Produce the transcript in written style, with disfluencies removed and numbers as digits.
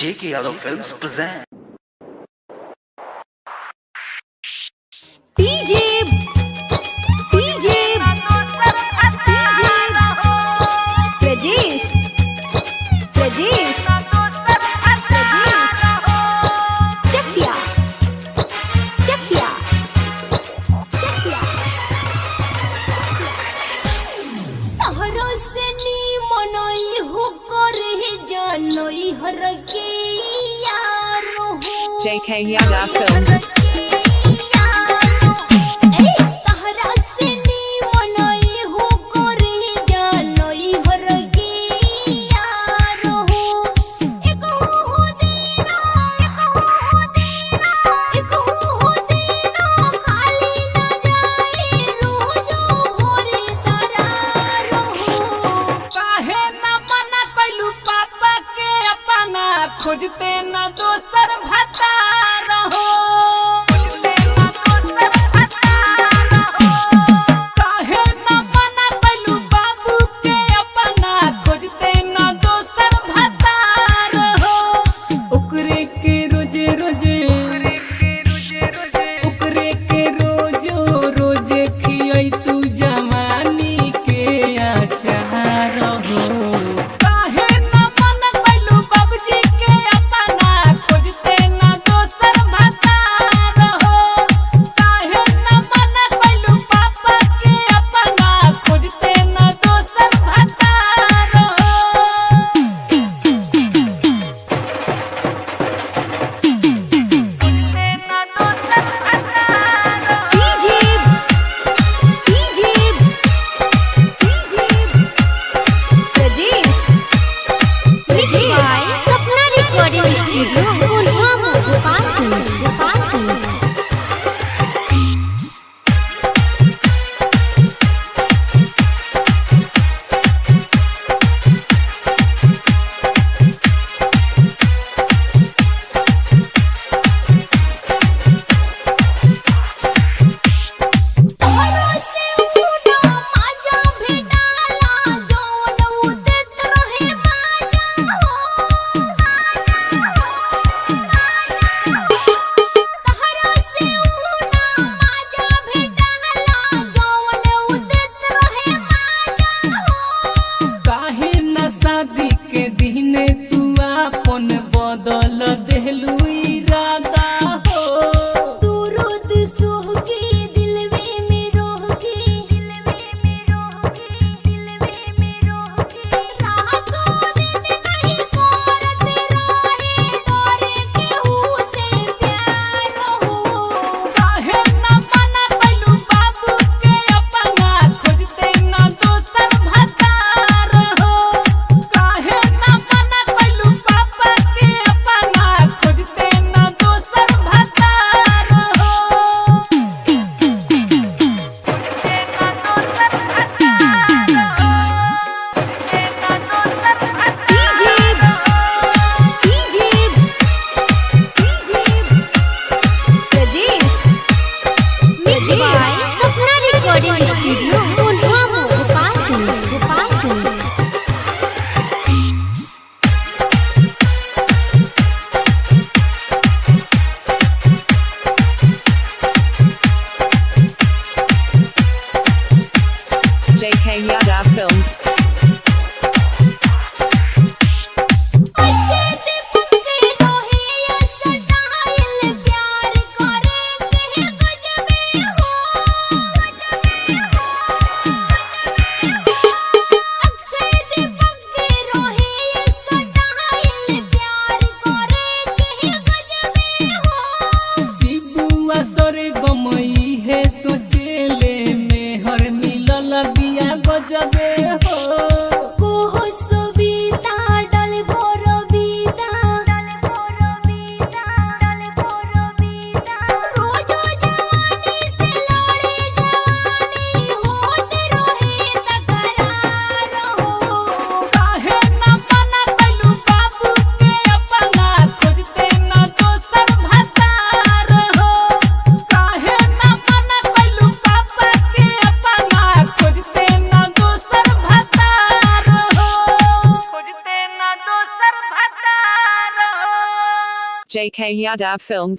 JK Yadav Films present DJ Rajesh Chakia तहरो से नी मनई हो करे जानई हर के यारो हो JK Yadav Films. तहरा से नी मनई हो करे जानई हर के यारो हो एक हो देना खाली ना जाए रोजो भोरे तरारो हो काहे न मना कैलू पापा के अपना खोजते न दोसर भतार हो काहे न मना कैलू बाबू के अपना खोजते न दोसर भतार हो ओकरे के रोजे रोजे खियाई तू जवानी के अचार हो काहे न मन कैलू बाबूजी के अपना खोजते न दोसर JK Yadav Films.